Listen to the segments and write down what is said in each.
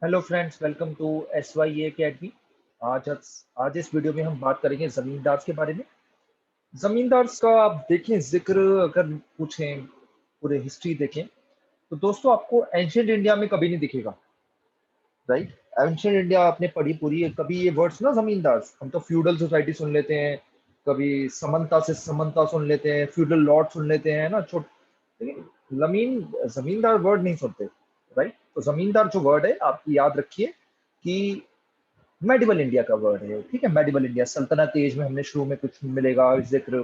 Hello friends, welcome to SYA academy. आज आज इस वीडियो में हम बात करेंगे जमींदार्स के बारे में। जमींदार्स का आप देखें जिक्र, अगर पूछें, पूरे हिस्ट्री देखें तो दोस्तों आपको एंशियंट इंडिया में कभी नहीं दिखेगा। राइट। एंशियंट इंडिया आपने पढ़ी पूरी, कभी ये वर्ड्स ना जमींदार्स, हम तो फ्यूडल सोसाइटी सुन लेते हैं, कभी समंता से समंता सुन लेते हैं, फ्यूडल लॉर्ड सुन लेते हैं ना, लेकिन जमीन जमींदार वर्ड नहीं सुनते। राइट। तो जमींदार जो वर्ड है आप याद रखिए कि मेडिवल इंडिया का वर्ड है। ठीक है, मेडिवल इंडिया सल्तनत एज में हमने शुरू में कुछ मिलेगा जिक्र।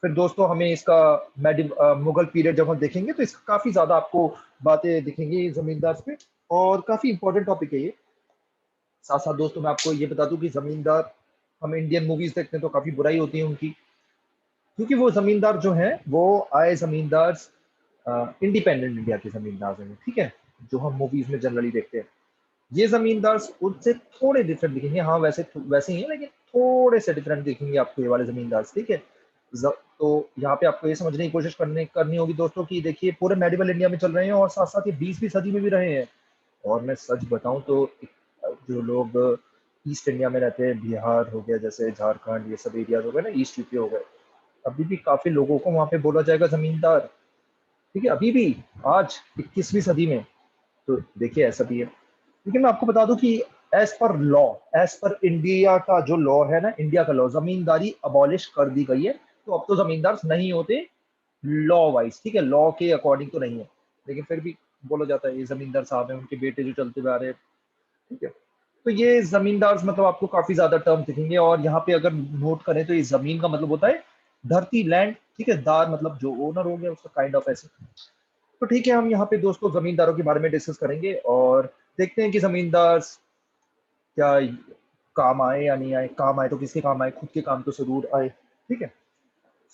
फिर दोस्तों हमें इसका मुगल पीरियड जब हम देखेंगे तो इसका काफी ज्यादा आपको बातें दिखेंगी जमींदार पे, और काफी इंपॉर्टेंट टॉपिक है ये। साथ साथ दोस्तों मैं आपको ये बता दूं कि जमींदार, हम इंडियन मूवीज देखते हैं तो काफी बुराई होती है उनकी, क्योंकि वो जमींदार जो हैं वो आए जमींदार इंडिपेंडेंट इंडिया के जमींदार हैं। ठीक है, जो हम मूवीज में जनरली देखते हैं। ये जमींदार उनसे थोड़े डिफरेंट दिखेंगे। हाँ, वैसे वैसे ही है, लेकिन थोड़े से डिफरेंट दिखेंगे आपको ये वाले जमींदार। ठीक है। तो यहाँ पे आपको ये समझने की कोशिश करनी होगी दोस्तों कि देखिए पूरे मेडिवल इंडिया में चल रहे हैं और साथ साथ ये 20वीं सदी में भी रहे हैं। और मैं सच बताऊं तो जो लोग ईस्ट इंडिया में रहते हैं, बिहार हो गया, जैसे झारखंड, ये सब एरियाज हो गए ना, ईस्ट यूपी हो गए, अभी भी काफी लोगों को वहां पे बोला जाएगा जमींदार। ठीक है, अभी भी, आज 21वीं सदी में। तो देखिए ऐसा भी है। लेकिन मैं आपको बता दूं कि as per law, as per India का जो लॉ है ना, इंडिया का लॉ, जमींदारी अबॉलिश कर दी गई है। तो अब तो जमींदार नहीं होते लॉ वाइज। ठीक है, लॉ के अकॉर्डिंग तो नहीं है, लेकिन फिर भी बोला जाता है ये जमींदार साहब हैं, उनके बेटे जो चलते हुए आ रहे हैं। ठीक है। तो ये जमींदार मतलब आपको काफी ज्यादा टर्म दिखेंगे, और यहाँ पे अगर नोट करें तो ये जमीन का मतलब होता है धरती, लैंड। ठीक है, दार मतलब जो ओनर हो गया उसका, काइंड ऑफ ऐसे। तो ठीक है, हम यहाँ पे दोस्तों जमींदारों के बारे में डिस्कस करेंगे और देखते हैं कि जमींदार क्या काम आए या नहीं आए। काम आए तो किसके काम आए, खुद के काम तो जरूर आए। ठीक है।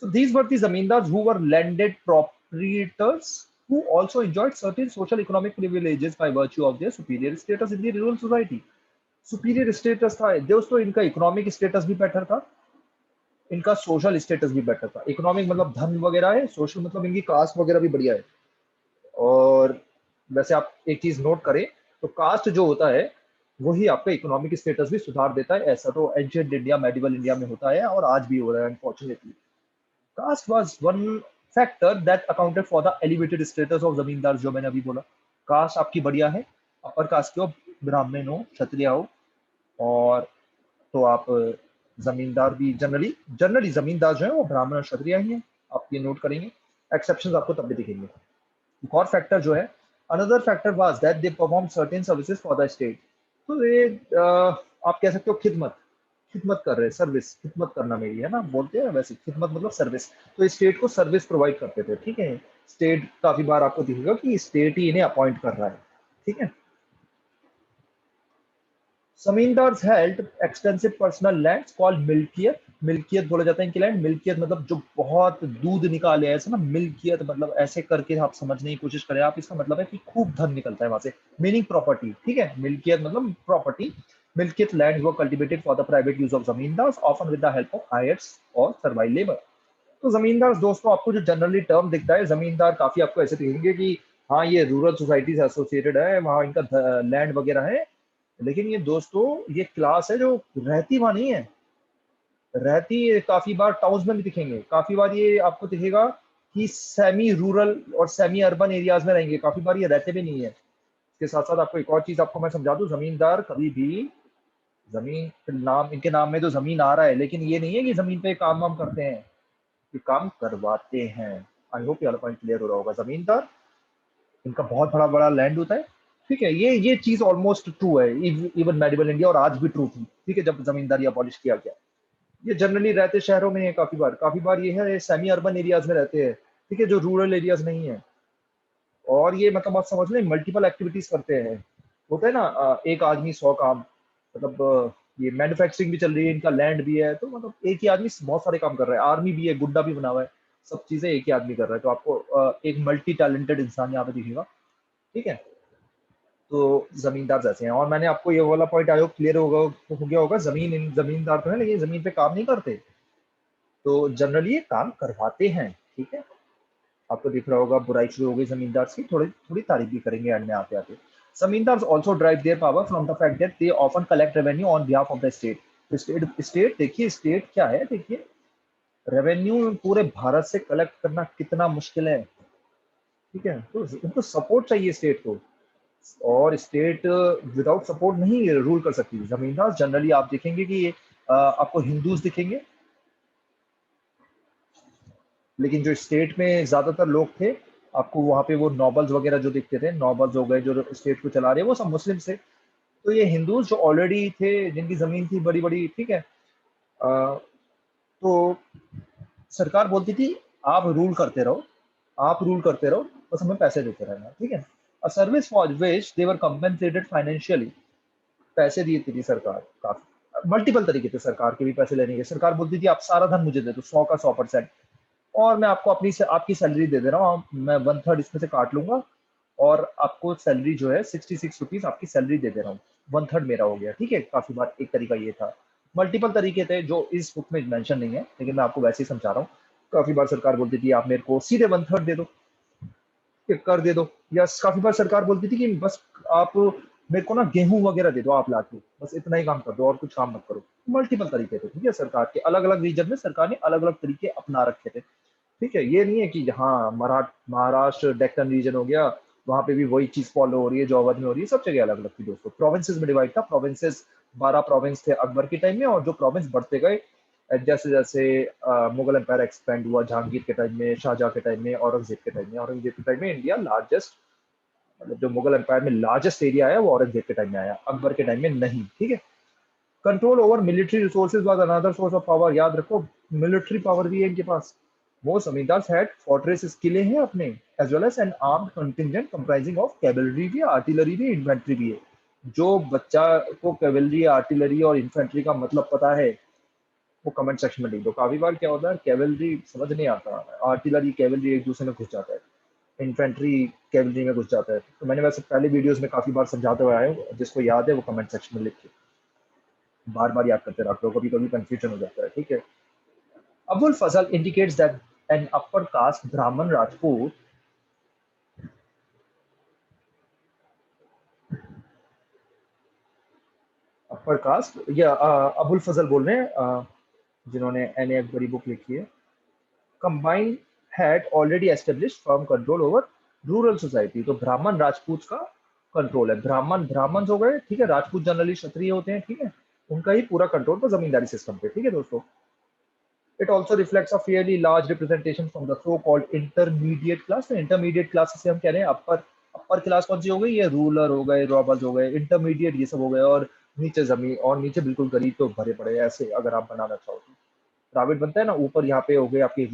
So these were the zamindars who were landed proprietors who also enjoyed certain social economic privileges by virtue of their superior status in the rural society. Superior status था दोस्तों, इनका इकोनॉमिक स्टेटस भी बेटर था, इनका social status भी better था। Economic मतलब धन वगैरह है, सोशल मतलब इनकी कास्ट वगैरह भी बढ़िया है। और वैसे आप एक चीज नोट करें तो कास्ट जो होता है वही आपका इकोनॉमिक स्टेटस भी सुधार देता है। ऐसा तो एंशियंट इंडिया, मेडिवल इंडिया में होता है और आज भी हो रहा है unfortunately. Caste was one factor that accounted for the elevated status of zamindar, जो मैंने अभी बोला। कास्ट आपकी बढ़िया है, अपर कास्ट के हो, ब्राह्मण हो, क्षत्रिय हो, और तो आप जमींदार भी जनरली जनरली जमींदार जो है वो ब्राह्मण और क्षत्रिय ही है। आप ये नोट करेंगे। एक्सेप्शंस आपको तब भी दिखेंगे। एक और फैक्टर जो है, another factor was that they perform certain services for the state. तो ये आप कह सकते हो खिदमत, खिदमत कर रहे हैं, सर्विस, खिदमत करना मेरी है ना, बोलते हैं वैसे खिदमत मतलब सर्विस। तो स्टेट को सर्विस प्रोवाइड करते थे। ठीक है, स्टेट काफी बार आपको दिखेगा कि स्टेट ही इन्हें अपॉइंट कर रहा है। ठीक है। Zamindars held extensive personal lands called milkiyat. मिल्कियत बोला जाता है इनकी लैंड। मिल्कियत मतलब जो बहुत दूध निकाले, ऐसे ना, मिल्कियत मतलब ऐसे करके आप समझने की कोशिश करें आप, इसका मतलब है कि खूब धन निकलता है वहां से, मीनिंग प्रॉपर्टी। ठीक है, मिल्कियत मतलब प्रॉपर्टी। मिल्कियत लैंड वो cultivated for the private use of zamindars, often with the help of hirers और सर्वाइल लेबर। तो जमींदार दोस्तों आपको जो जनरली टर्म दिखता है जमींदार, काफी आपको ऐसे दिखेंगे कि हाँ ये रूरल सोसाइटी से एसोसिएटेड है, वहाँ इनका लैंड वगैरह है। लेकिन ये दोस्तों ये क्लास है जो रहती वहां नहीं है। रहती काफी बार टाउन्स में भी दिखेंगे, काफी बार ये आपको दिखेगा कि सेमी रूरल और सेमी अर्बन एरियाज में रहेंगे, काफी बार ये रहते भी नहीं है। इसके साथ साथ आपको एक और चीज आपको मैं समझा दूं, जमींदार कभी भी, जमीन नाम, इनके नाम में तो जमीन आ रहा है, लेकिन ये नहीं है कि जमीन पे काम वाम करते हैं, ये काम करवाते हैं। आई होप ये पॉइंट क्लियर हो रहा होगा। जमींदार, इनका बहुत बड़ा बड़ा लैंड होता है। ठीक है, ये चीज ऑलमोस्ट ट्रू है, इवन मेडिवल इंडिया, और आज भी ट्रू थी। ठीक है, जब जमींदारी अबॉलिश किया गया। ये जनरली रहते शहरों में है, काफी बार ये है सेमी अर्बन एरियाज में रहते हैं। ठीक है, जो रूरल एरियाज नहीं है। और ये मतलब आप समझ लें मल्टीपल एक्टिविटीज करते हैं। होता है ना, एक आदमी 100 काम, मतलब ये मैन्युफैक्चरिंग भी चल रही है, इनका लैंड भी है, तो मतलब एक ही आदमी बहुत सारे काम कर रहा है। आर्मी भी है, गुड्डा भी बना हुआ है, सब चीजें एक ही आदमी कर रहा है। तो आपको एक मल्टी टैलेंटेड इंसान यहाँ पे दिखेगा। ठीक है। तो जमींदार जैसे हैं, और मैंने आपको ये वाला पॉइंट आई होप क्लियर हो गया होगा। जमींदार तो है, लेकिन जमीन पे काम नहीं करते, तो जनरली ये काम करवाते हैं। ठीक है, आपको दिख रहा होगा बुराई शुरू हो गई जमींदार की, थोड़ी थोड़ी तारीफ भी करेंगे एंड में आते आते। Zamindars also derive their power from the fact that they often collect revenue on behalf of the state. State देखिए, स्टेट क्या है, देखिए रेवेन्यू पूरे भारत से कलेक्ट करना कितना मुश्किल है, ठीक है। तो उनको सपोर्ट चाहिए स्टेट को, और स्टेट विदाउट सपोर्ट नहीं रूल कर सकती। जमींदार जनरली आप देखेंगे कि आपको हिंदूज दिखेंगे, लेकिन जो स्टेट में ज्यादातर लोग थे, आपको वहां पे वो नॉबल्स वगैरह जो दिखते थे, नॉबल्स हो गए जो स्टेट को चला रहे हैं, वो सब मुस्लिम थे। तो ये हिंदूज जो ऑलरेडी थे, जिनकी जमीन थी बड़ी बड़ी, ठीक है, तो सरकार बोलती थी आप रूल करते रहो, आप रूल करते रहो, बस हमें पैसे देते रहना, ठीक है। A service for which they were compensated financially, पैसे दिए थी सरकार काफी, मल्टीपल तरीके थे सरकार के भी पैसे लेने के। सरकार बोलती थी आप सारा धन मुझे दे दो, 100 का 100%, और मैं आपको अपनी से आपकी सैलरी दे दे रहा हूँ, मैं 1/3 इसमें से काट लूंगा, और आपको सैलरी जो है 66 रुपीज आपकी सैलरी दे दे रहा हूँ, 1/3 मेरा हो गया, ठीक है। काफी बार एक तरीका ये था, मल्टीपल तरीके थे जो इस बुक में मेंशन नहीं है, लेकिन मैं आपको वैसे ही समझा रहा हूँ। काफी बार सरकार बोलती थी आप मेरे को सीधे 1/3 दे दो, कर दे दो, या काफी बार सरकार बोलती थी कि बस आप मेरे को ना गेहूं वगैरह दे दो, आप लाके बस इतना ही काम कर दो और कुछ काम मत करो। मल्टीपल तरीके थे, ठीक है। सरकार के अलग अलग रीजन में सरकार ने अलग अलग तरीके अपना रखे थे, ठीक है। ये नहीं है कि हाँ महाराष्ट्र डेक्कन रीजन हो गया, वहां पे भी वही चीज फॉलो हो रही है जो अवध में हो रही है, सब जगह अलग अलग थी दोस्तों। प्रोविंसेस में डिवाइड था, प्रोविंसेस 12 प्रोविंस थे अकबर के टाइम में, और जो प्रोविंस बढ़ते गए जैसे जैसे मुगल एम्पायर एक्सपेंड हुआ, जहांगीर के टाइम में, शाहजहां के टाइम में, औरंगजेब के टाइम में। औरंगजेब के टाइम में इंडिया लार्जेस्ट, मतलब जो मुगल एम्पायर में लार्जेस्ट एरिया आया वो औरंगजेब के टाइम में आया, अकबर के टाइम में नहीं, ठीक है। Control over military resources was another source of power, याद रखो मिलिट्री पावर भी है इनके पास। वो जमींदार्स हैड फोर्ट्रेसेस, किले हैं अपने, as well as an armed contingent comprising of cavalry भी, आर्टिलरी भी, इन्फेंट्री भी है। जो बच्चा को कैवलरी, आर्टिलरी और इन्फेंट्री का मतलब पता है, वो कमेंट सेक्शन में लिख दो। काफी बार क्या होता है, कैवलरी समझ नहीं आता, आर्टिलरी कैवलरी एक दूसरे में घुस जाता है, इन्फेंट्री कैवलरी में घुस जाता है। तो मैंने वैसे पहले वीडियोस में काफी बार समझाते हुए आया हूँ, जिसको याद है वो कमेंट सेक्शन में लिख के बार बार याद करते रख लो, कभी कभी कंफ्यूजन हो जाता है, ठीक है। Abul Fazl indicates that an upper caste Brahmin Rajput, upper caste, या अबुल फजल बोल रहे हैं, जिन्होंने एन अकबरी बुक लिखी है, combine had already establish firm control over rural society. तो ब्राह्मण राजपूत का कंट्रोल है, ब्राह्मण ब्राह्मण हो गए, ठीक है, राजपूत जनरली क्षत्रिय होते हैं, ठीक है, उनका ही पूरा कंट्रोल था जमींदारी सिस्टम पे, ठीक है दोस्तों। It also reflects a fairly large representation from the so-called intermediate class। तो intermediate class से हम कह रहे हैं अपर क्लास कौन सी हो गई, ये रूलर हो गए, रॉबर्स हो गए, इंटरमीडिएट ये सब हो गए, और नीचे जमीन, और नीचे बिल्कुल गरीब तो भरे पड़े हैं, ऐसे अगर आप बनाना चाहो तो पिरामिड बनता है ना, ऊपर यहाँ पे हो गए आपकी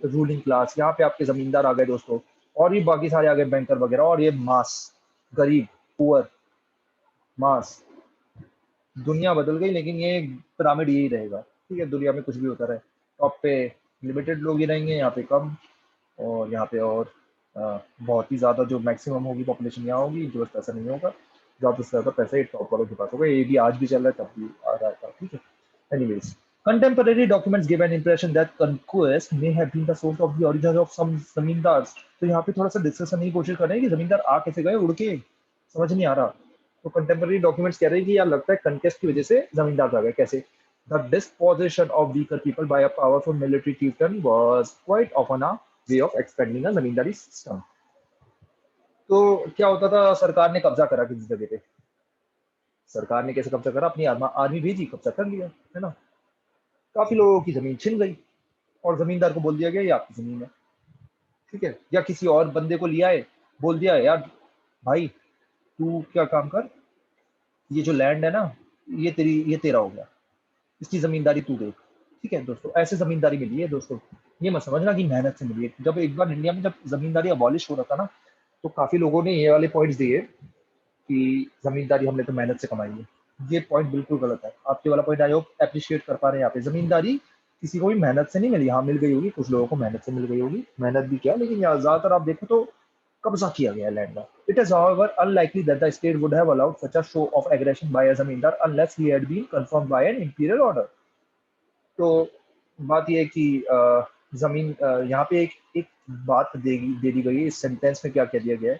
रूलिंग क्लास, यहाँ पे आपके जमींदार आ गए दोस्तों, और भी बाकी सारे आ गए बैंकर वगैरह, और ये मास, गरीब, पुअर, मास। दुनिया बदल गई, लेकिन ये पिरामिड यही रहेगा, ठीक है। दुनिया में कुछ भी होता रहे, टॉप पे लिमिटेड लोग ही रहेंगे, यहाँ पे कम, और यहाँ पे और बहुत ही ज्यादा जो मैक्सिमम होगी पॉपुलेशन यहाँ होगी, जो पैसा नहीं होगा, जॉब से ज्यादा पैसा ये टॉप वालों के पास होगा। ये भी आज भी चल रहा है, तब भी आ रहा था, ठीक है। Anyways, contemporary documents give an impression that conquest may have been the source of the origin of some जमींदार। तो यहाँ पे थोड़ा सा डिस्कशन की कोशिश कर रहे हैं कि जमींदार आ कैसे गए उड़ के, समझ नहीं आ रहा। तो कंटेम्पररी डॉक्यूमेंट्स कह रहे हैं कि यार लगता है कंकेस्ट की वजह से जमींदार आ गए। कैसे? The disposition of weaker people by a powerful military chieftain was quite often a way of expanding a zamindari system. तो क्या होता था, सरकार ने कब्जा करा किसी जगह पे, सरकार ने कैसे कब्जा करा, अपनी आर्मी भेजी, कब्जा कर लिया, है ना। काफी लोगों की जमीन छिन गई, और जमींदार को बोल दिया गया ये आपकी जमीन है, ठीक है। या किसी और बंदे को लिया है, बोल दिया यार भाई तू क्या काम कर, ये जो लैंड है ना, ये तेरा हो गया, इसकी जमींदारी तू देख, ठीक है दोस्तों। ऐसे जमींदारी मिली है दोस्तों, ये मत समझना कि मेहनत से मिली है। जब एक बार इंडिया में जब जमींदारी अबॉलिश हो रहा था ना, तो काफी लोगों ने ये वाले पॉइंट्स दिए कि जमींदारी हमने तो मेहनत से कमाई है। ये पॉइंट बिल्कुल गलत है। आपके वाला पॉइंट आई होप अप्रिशिएट कर पा रहे हैं यहाँ पे। जमींदारी किसी को भी मेहनत से नहीं मिली, हाँ मिल गई होगी, कुछ लोगों को मेहनत से मिल गई होगी, मेहनत भी क्या, लेकिन यहाँ ज्यादातर आप देखो तो कब्जा किया गया है लैंड का। It is however unlikely that the state would have allowed such a show of aggression by a zamindar unless he had been confirmed by an imperial order। तो बात यह है कि जमीन यहाँ पे एक एक बात दे दी गई है, इस सेंटेंस में क्या कह दिया गया है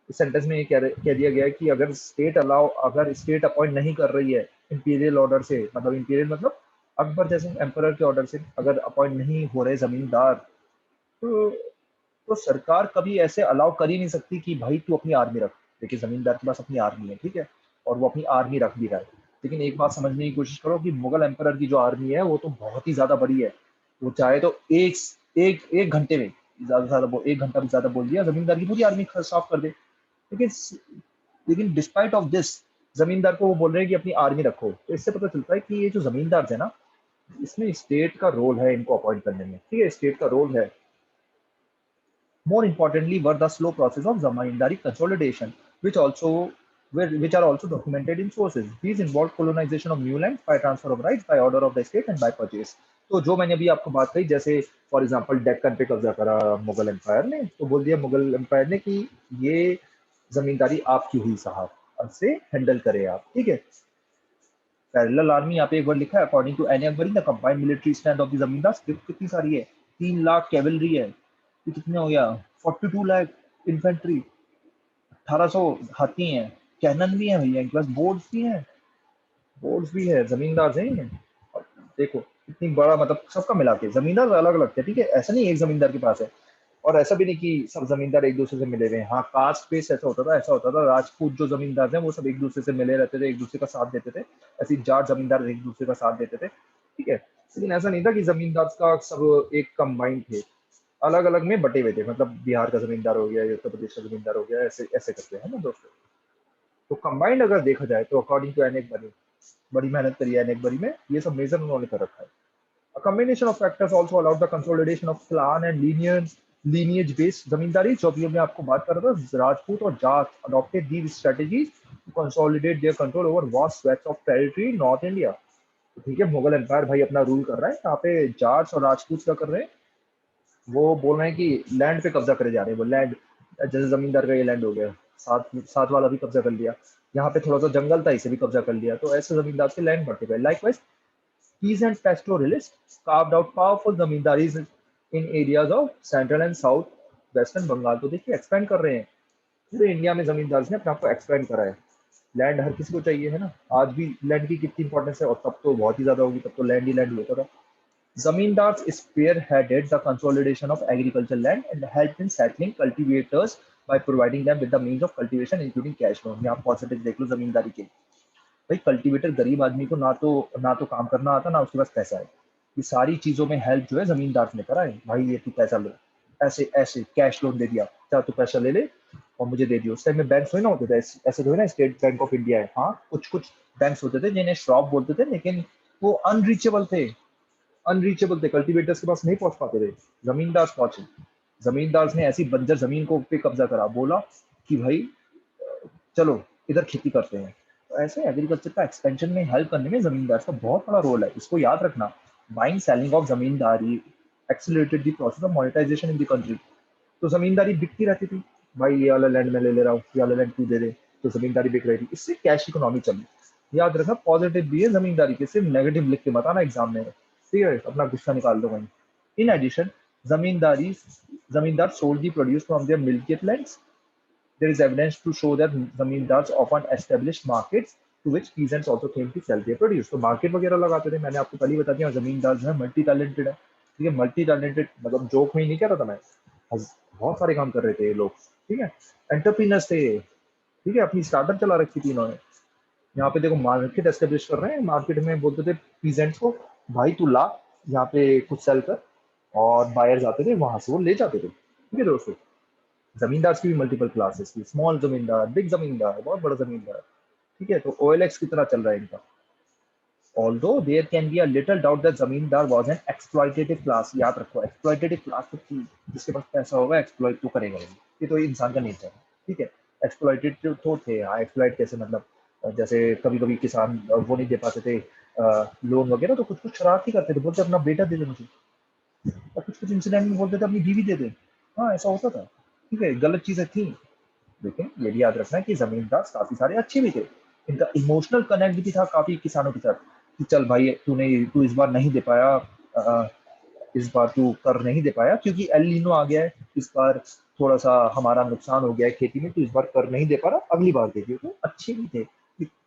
इस सेंटेंस में ये कह दिया गया है कि अगर स्टेट अपॉइंट नहीं कर रही है इंपीरियल ऑर्डर से, मतलब इंपीरियल मतलब अकबर जैसे एम्परर के ऑर्डर से अगर अपॉइंट नहीं हो रहे जमींदार, तो सरकार कभी ऐसे अलाउ कर ही नहीं सकती कि भाई तू अपनी आर्मी रख। देखिए जमींदार के पास अपनी आर्मी है, ठीक है, और वो अपनी आर्मी रख भी रहा है, लेकिन एक बात समझने की कोशिश करो कि मुगल एम्परर की जो आर्मी है वो तो बहुत ही ज्यादा बड़ी है। वो चाहे तो एक एक एक घंटे में ज्यादा से ज्यादा एक घंटा भी ज्यादा बोल दिया, जमींदार की पूरी आर्मी साफ कर दे। लेकिन लेकिन डिस्पाइट ऑफ दिस जमींदार को वो बोल रहे हैं कि अपनी आर्मी रखो। तो इससे पता चलता है कि ये जो जमींदार है ना, इसमें स्टेट का रोल है इनको अपॉइंट करने में, ठीक है, स्टेट का रोल है। More importantly were the slow process of zamindari consolidation, which are also documented in sources. These involved colonization of new lands by transfer of rights by order of the state and by purchase. तो जो मैंने अभी आपको बात कही, जैसे for example Deccan पे कब्जा करा मुगल एम्पायर ने, तो बोल दिया मुगल एम्पायर ने कि ये जमींदारी आपकी हुई साहब, अब से हैंडल करें आप, ठीक है। पैरेलल आर्मी यहाँ पे एक बार लिखा है, according to Aini Akbari the combined military strength of the zamindar कितनी सारी है, 3 लाख कैवलरी है, ये कितने हो गया, 42 लाख इन्फेंट्री, 1800 हाथी हैं, कैनन भी है भैया इनके पास, बोर्ड्स भी है, जमींदार हैं ये। और देखो कितनी बड़ा, मतलब सबका मिला के जमींदार अलग अलग थे, ठीक है, ऐसा नहीं एक जमींदार के पास है। और ऐसा भी नहीं कि सब जमींदार एक दूसरे से मिले हुए हैं। हाँ, कास्ट बेस ऐसा होता था, राजपूत जो जमींदार हैं वो सब एक दूसरे से मिले रहते थे, एक दूसरे का साथ देते थे। ऐसे जाट जमींदार एक दूसरे का साथ देते थे, ठीक है। लेकिन ऐसा नहीं था कि जमींदार का सब एक कंबाइंड थे, अलग अलग में बटे हुए थे। मतलब बिहार का जमींदार हो गया, उत्तर प्रदेश का जमींदार हो गया, ऐसे ऐसे करते हैं ना दोस्तों। तो कंबाइंड अगर देखा जाए तो अकॉर्डिंग टू एनेक बरी, बड़ी मेहनत करी है एनेक बरी में, ये सब मेजर उन्होंने कर रखा है। A combination of factors also allowed the consolidation of clan and lineage based zamindari, जो अभी मैं आपको बात कर रहा था, राजपूत और Jat adopted these strategies to consolidate their control over vast swaths of territory in North India। तो ठीक है, मुगल एम्पायर भाई अपना रूल कर रहा है, यहाँ पे जाट्स और राजपूत क्या कर रहे हैं, वो बोल रहे हैं कि लैंड पे कब्जा करे जा रहे हैं। वो लैंड जैसे जमींदार का ये लैंड हो गया, साथ वाला भी कब्जा कर लिया, यहाँ पे थोड़ा सा जंगल था इसे भी कब्जा कर लिया, तो ऐसे जमींदार के लैंड बढ़ते गए। Likewise peasant pastoralists carved out powerful zamindaris in areas of central and south western Bengal. तो देखिए एक्सपेंड कर रहे हैं पूरे इंडिया में, जमींदार ने अपने आप को एक्सपेंड करा है। लैंड हर किसी को चाहिए है ना, आज भी लैंड की कितनी इंपॉर्टेंस है, और तब तो बहुत ही ज्यादा होगी, तब तो लैंड ही लैंड होता था। जमींदार spearheaded the consolidation of agricultural land and helped in settling cultivators by providing them with the means of cultivation including cash loan। यहाँ पॉजिटिव देख लो जमींदारी के, भाई कल्टीवेटर गरीब आदमी को ना तो काम करना आता, ना उसके पास पैसा है, ये सारी चीजों में हेल्प जो है जमींदार ने करा है। भाई ये तू पैसा लो, ऐसे ऐसे कैश लोन दे दिया, चाहे तू पैसा ले ले और मुझे दे दियो। उस टाइम में बैंक थोड़ी ना होते थे ऐसे, थोड़ी ना स्टेट बैंक ऑफ इंडिया है। हाँ, कुछ कुछ बैंक होते थे जिन्हें श्रॉप बोलते थे, लेकिन वो अनरीचेबल थे, कल्टीवेटर्स के पास नहीं पहुंच पाते थे, जमींदार पहुंचे। जमींदार ने ऐसी बंजर जमीन को पे कब्जा करा, बोला कि भाई चलो इधर खेती करते हैं। तो ऐसे एग्रीकल्चर का एक्सपेंशन में हेल्प करने में जमींदार का बहुत बड़ा रोल है, इसको याद रखना। Buying selling of zamindari accelerated the process of monetization in the country. तो जमींदारी बिकती रहती थी, भाई ये वाला लैंड मैं ले रहा हूँ, ये वाला लैंड तू दे दे, तो जमींदारी बिक रही थी, इससे कैश इकोनॉमी चली। याद रखना, पॉजिटिव भी है जमींदारी के, सिर्फ नेगेटिव लिख के मत आना एग्जाम में, ठीक है, अपना गुस्सा निकाल दो वहीं। In addition zamindar sold the produce from their milkiyat lands. There is evidence to show that zamindars often established markets to which peasants also came to sell their produce। तो मार्केट वगैरह लगाते थे। मैंने आपको पहले ही बता दिया, जमींदार जो है मल्टी टैलेंटेड है, ठीक है, मल्टी टैलेंटेड मतलब जोक में ही नहीं कह रहा था मैं, बहुत सारे काम कर रहे थे ये लोग, ठीक है, एंटरप्रीनर्स थे, ठीक है, अपनी स्टार्टअप चला रखी थी इन्होंने। यहाँ पे देखो मार्केट एस्टेब्लिश कर रहे हैं, मार्केट में बोलते थे पीजेंट्स को, भाई तू ला यहाँ पे कुछ सेल कर, और बायर्स आते थे वहां से वो ले जाते थे, ठीक है दोस्तों। जमींदार की भी मल्टीपल क्लासेस थी, स्मॉल जमींदार, बिग जमींदार, बहुत बड़ा जमींदार, ठीक है। तो OLX कितना चल रहा है इनका। Although there can be a little doubt that जमींदार was an exploitative class। याद रखो, exploitative class तो थी, जिसके पास पैसा होगा एक्सप्लॉइट तो करेगा, ये तो इंसान का नेचर है, ठीक है। एक्सप्लॉइटेटिव तो थे, हाँ, एक्सप्लॉइट कैसे, मतलब जैसे कभी कभी किसान वो नहीं दे पाते थे लोन वगैरह, तो कुछ कुछ शरारती करते थे, बोलते अपना बेटा दे दे मुझे, और कुछ कुछ इंसिडेंट में बोलते थे अपनी बीवी दे दे। हाँ, ऐसा होता था, ठीक है, गलत चीजें थी। लेकिन ये भी याद रखना है कि जमींदार काफी सारे अच्छे भी थे, इनका इमोशनल कनेक्ट भी था काफी किसानों के साथ, कि चल भाई तू इस बार नहीं दे पाया, इस बार तू कर नहीं दे पाया क्योंकि एल नीनो आ गया है, इस बार थोड़ा सा हमारा नुकसान हो गया है खेती में, तो इस बार कर नहीं दे पा रहा, अगली बार देखिए। तो अच्छे भी थे।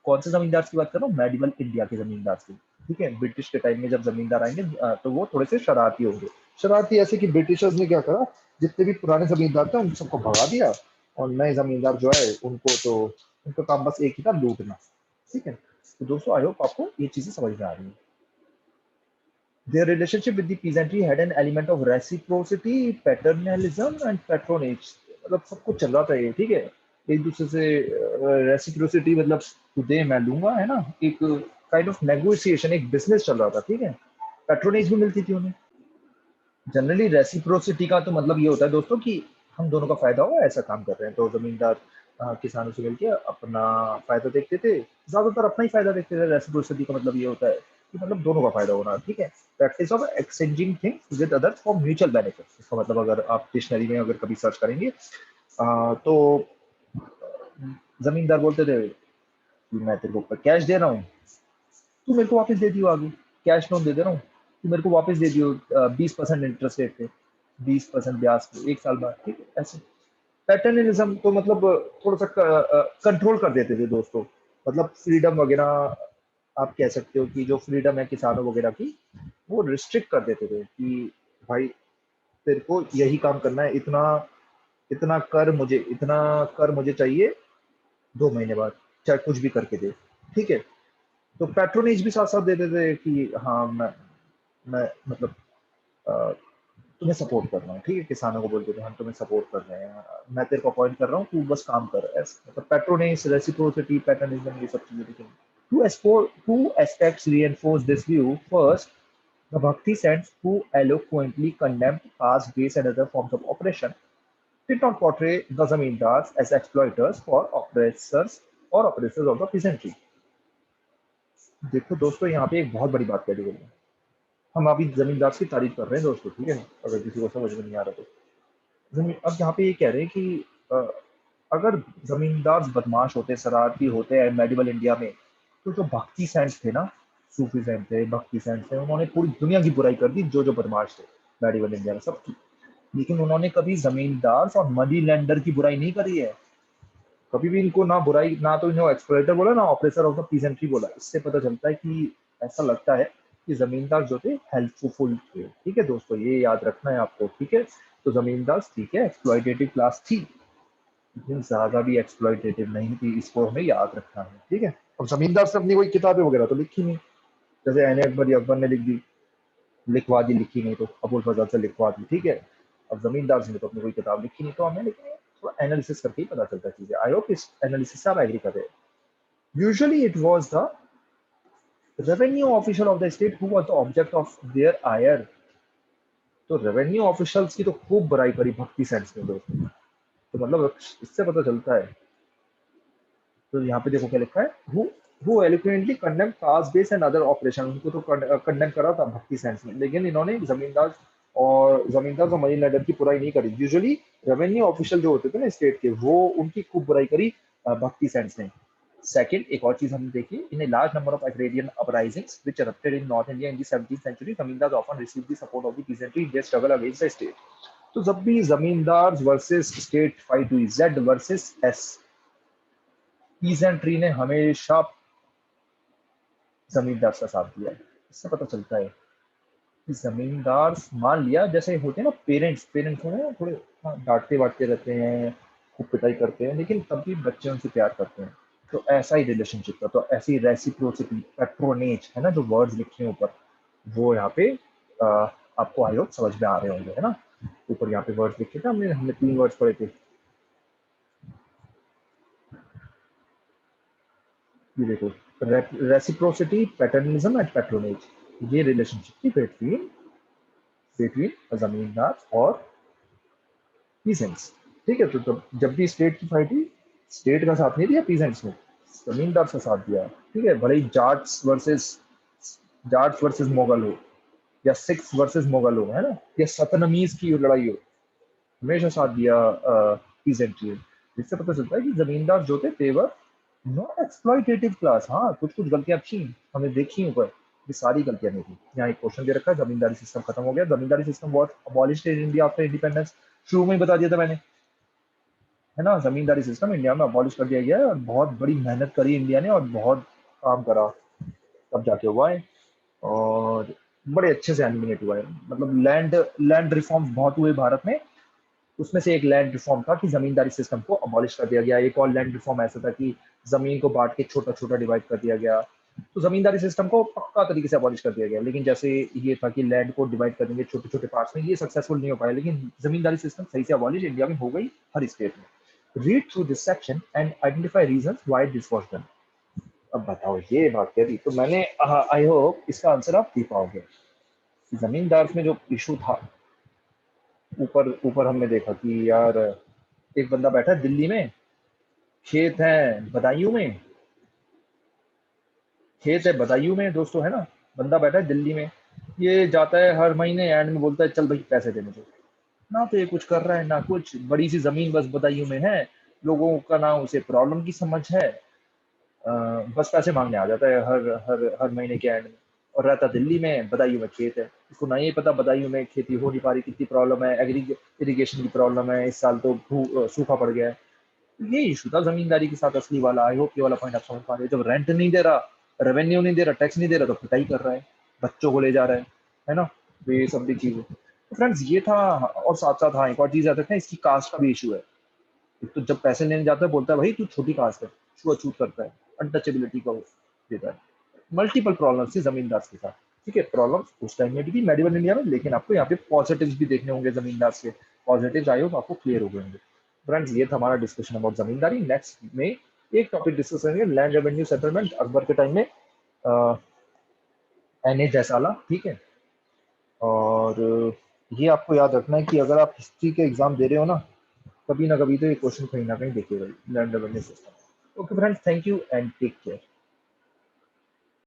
कौन से जमींदार की बात कर रहा हूँ? मेडिवल इंडिया के जमींदार की। ठीक है, ब्रिटिश के टाइम में जब जमींदार आएंगे तो वो थोड़े से शरारती होंगे। शरारती ऐसे कि ब्रिटिशर्स ने क्या करा, जितने भी पुराने जमींदार थे उन सबको भगा दिया, और नए जमींदार जो है उनको तो उनका काम बस एक ही था, लूटना। ठीक है, तो दोस्तों आई होप आपको ये चीजें समझ में आ रही है। Their relationship with the peasantry had an element of reciprocity, paternalism and patronage. मतलब सब कुछ चल रहा था ये, ठीक है। एक दूसरे से रेसिप्रोसिटी मतलब तू दे मैं लूंगा, है ना। एक काइंड ऑफ नेगोशिएशन, एक बिजनेस चल रहा था, ठीक है। पैट्रोनेज भी मिलती थी उन्हें। जनरली रेसिप्रोसिटी का तो मतलब ये होता है दोस्तों कि हम दोनों का फायदा हो, ऐसा काम कर रहे हैं। तो जमींदार किसानों से मिलके अपना फायदा देखते थे, ज्यादातर अपना ही फायदा देखते थे। रेसिप्रोसिटी का मतलब ये होता है कि मतलब दोनों का फायदा होना, ठीक है। Practice of exchanging things with others for mutual benefit. इसका मतलब अगर आप डिक्शनरी में अगर कभी सर्च करेंगे तो जमींदार बोलते थे कि मैं तेरे को कैश दे रहा हूँ, तू मेरे को वापस दे दियो आगे। कैश लोन दे दे रहा हूँ, तू मेरे को वापस दे दियो 20% इंटरेस्ट रेट पे, 20% ब्याज पे, एक साल बाद, ठीक है। ऐसे पैटर्नलिज्म तो मतलब थोड़ा सा कंट्रोल कर देते थे दोस्तों। मतलब फ्रीडम वगैरह आप कह सकते हो कि जो फ्रीडम है किसानों वगैरह की, वो रिस्ट्रिक्ट कर देते थे कि भाई तेरे को यही काम करना है, इतना इतना कर मुझे चाहिए 2 महीने बाद, चाहे कुछ भी करके दे, ठीक है। तो पैट्रोनेज भी साथ साथ देते थे कि हाँ मैं मतलब अ, तुम्हें सपोर्ट कर रहा हूँ, ठीक है। किसानों को बोलते थे हम तुम्हें सपोर्ट कर रहे हैं, मैं तेरे को अपॉइंट कर रहा हूँ, तू बस काम कर, ऐसे मतलब पैट्रोनेज, रेसिप्रोसिटी, पैटर्निज्म, ये सब चीजें दिखेंगी। Two aspects reinforce this view. First, the Bhakti saints who eloquently condemned caste based and other forms of oppression did not portray the zamindars as exploiters for oppressors or oppressors of the peasantry. देखो दोस्तों, यहाँ पे एक बहुत बड़ी बात कह दी गई है। हम अभी जमींदार की तारीफ कर रहे हैं दोस्तों, ठीक है, अगर किसी को समझ में नहीं आ रहा तो। अब यहाँ पे ये कह रहे हैं कि अगर जमींदार बदमाश होते, शरारती होते हैं मेडिवल इंडिया में, तो जो भक्ति सेंट्स थे ना, सूफी सेंट थे, भक्ति सेंट थे, उन्होंने पूरी दुनिया की बुराई कर दी, जो जो बदमाश थे मेडिवल इंडिया में, सबकी। लेकिन उन्होंने कभी जमींदार और मनी लैंडर की बुराई नहीं करी है। कभी भी इनको ना बुराई, ना तो इन्हें एक्सप्लॉइटर बोला, ना ऑपरेसर ऑफ द पीजेंट्री बोला। इससे पता चलता है कि ऐसा लगता है कि जमींदार जो थे हेल्पफुल थे, ठीक है दोस्तों, ये याद रखना है आपको, ठीक है। तो जमींदार ठीक है एक्सप्लॉइटेटिव क्लास थी, लेकिन ज्यादा भी एक्सप्लॉइटेटिव नहीं थी, इसको हमें याद रखना है, ठीक है। अब जमींदार से अपनी कोई किताबें वगैरह तो लिखी नहीं, जैसे एन अकबर अकबर ने लिख दी, लिखवा दी, लिखी नहीं तो अबुल फजल से लिखवा दी, ठीक है। अब जमींदार ने तो अपनी कोई किताब लिखी नहीं, तो हमें लेकिन थोड़ा एनालिसिस करके ही पता चलता है चीजें। आई होप इस एनालिसिस से आप एग्री कर रहे हैं। Usually it was the revenue official of the state who was the object of their ire. तो रेवेन्यू ऑफिशियल्स की तो खूब बुराई करी भक्ति सेंस में दोस्तों। तो मतलब इससे पता चलता है। तो यहाँ पे देखो क्या लिखा है, who eloquently condemned caste based and other operation। उनको तो कंडेम करा था भक्ति सेंस में, लेकिन इन्होंने जमींदार और मनी लैंडर की बुराई नहीं करी। यूजुअली रेवेन्यू ऑफिशियल जो होते थे ना स्टेट के, वो उनकी खूब बुराई करी भक्ति सेंस ने। सेकंड, एक और चीज हमने देखी, in a large number of agrarian uprisings which erupted in North India in the 17th century, zamindars often received the support of the peasantry in their struggle against the state। तो जब भी जमींदार versus state fight हुई, Z versus S, peasantry ने हमेशा जमींदार का साथ दिया है। इससे पता चलता है कि जमींदार, मान लिया जैसे होते हैं ना पेरेंट्स, पेरेंट्स में थोड़े डांटते वाटते रहते हैं, खूब पिटाई करते हैं, लेकिन तब भी बच्चे उनसे प्यार करते हैं। तो ऐसा ही रिलेशनशिप था, तो ऐसी रेसिप्रोसिटी, पैट्रोनेज है ना, जो वर्ड्स लिखे हैं ऊपर, वो यहाँ पे आपको आई होप समझ में आ रहे होंगे, है ना। ऊपर यहाँ पे वर्ड्स लिखे थे, हमने हमने 3 वर्ड्स पढ़े थे। ये देखो, रेसिप्रोसिटी, पैटर्निज्म एंड पैट्रोनेज, ये रिलेशनशिप थी बिटवीन बिटवीन जमींदार और पीजेंट्स, ठीक है। तो जब भी स्टेट की फाइट हुई, स्टेट का साथ नहीं दिया पीजेंट्स ने, जमींदार का साथ दिया, ठीक है। भले ही जाट्स वर्सेस मुगल हो, या सिक्स वर्सेस मुगल हो, है ना, या सतनमीज की लड़ाई हो, हमेशा साथ दिया पीजेंट्री ने। जिससे पता चलता है कि जमींदार जो थे देवर नॉट एक्सप्लॉइटेटिव क्लास। हाँ, कुछ कुछ गलतियां थी, हमें देखी ऊपर, ये सारी गलतियां नहीं थी। यहाँ एक क्वेश्चन दे रखा है, जमींदारी सिस्टम खत्म हो गया, zamindari system was abolished in India after independence. शुरू में ही बता दिया था मैंने, है ना। जमींदारी सिस्टम इंडिया में अबॉलिश कर दिया गया है और बहुत बड़ी मेहनत करी इंडिया ने और बहुत काम करा, तब जाके हुआ है। और बड़े अच्छे से एलिमिनेट हुआ है, मतलब लैंड लैंड रिफॉर्म्स बहुत हुए भारत में। उसमें से एक लैंड रिफॉर्म था कि जमींदारी सिस्टम को अबॉलिश कर दिया गया। एक और लैंड रिफॉर्म ऐसा था कि जमीन को बांट के छोटा छोटा डिवाइड कर दिया गया। तो जमींदारी सिस्टम को पक्का तरीके से अबॉलिश कर दिया गया, लेकिन जैसे ये था कि लैंड को डिवाइड कर देंगे छोटे छोटे पार्ट्स में, ये सक्सेसफुल नहीं हो पाया। लेकिन जमींदारी सिस्टम सही से अबॉलिश इंडिया में हो गई, हर स्टेट में। Read through this section and identify reason why this was done. अब बताओ, ये बात कह दी तो मैंने, आई होप इसका आंसर आप दे पाओगे। जमींदार में जो इशू था, ऊपर ऊपर हमने देखा कि यार एक बंदा बैठा है दिल्ली में, खेत है बदायूं में, खेत है बदायूं में दोस्तों, है ना। बंदा बैठा है दिल्ली में, ये जाता है हर महीने एंड में बोलता है चल भाई पैसे दे मुझे। ना तो ये कुछ कर रहा है ना कुछ, बड़ी सी जमीन बस बदायूं में है, लोगों का ना उसे प्रॉब्लम की समझ है, बस पैसे मांगने आ जाता है हर हर हर महीने के एंड में। और रहता दिल्ली में, बदायूं में खेत है, इसको ना ये पता बदायूं में खेती हो नहीं पा रही, कितनी प्रॉब्लम है, इरिगेशन की प्रॉब्लम है, इस साल तो सूखा पड़ गया है। ये इशू था जमींदारी के साथ असली वाला। आई होप ये वाला पॉइंट आप समझ पा रहे हो। जब रेंट नहीं दे रहा, रेवेन्यू नहीं दे रहा, टैक्स नहीं दे रहा, तो पिटाई कर रहा है, बच्चों को ले जा रहा है ना। तो ये सब भी चीजें, तो फ्रेंड्स ये था। और साथ साथ हाँ, एक और चीज याद रखना, इसकी कास्ट का भी इशू है। एक तो जब पैसे लेने जाता है बोलता है भाई तू छोटी कास्ट है, छुआछूत करता है, अनटचेबिलिटी का वो देता है। मल्टीपल प्रॉब्लम्स थी जमींदार के साथ। ठीक है, प्रॉब्लम्स उस टाइम में भी थी मेडिवल इंडिया में, लेकिन आपको यहाँ पे पॉजिटिव्स भी देखने होंगे जमींदार के। पॉजिटिव्स आई होप आपको क्लियर हो गए होंगे। फ्रेंड्स ये था हमारा डिस्कशन अबाउट जमींदारी। नेक्स्ट में एक टॉपिक डिस्कस करेंगे, लैंड रेवेन्यू सेटलमेंट अकबर के टाइम में, एन ए जयसाला। ठीक है। और ये आपको याद रखना है कि अगर आप हिस्ट्री के एग्जाम दे रहे हो ना, कभी ना कभी तो ये क्वेश्चन कहीं ना कहीं देखिएगा, land revenue system. Okay friends, thank you and take care.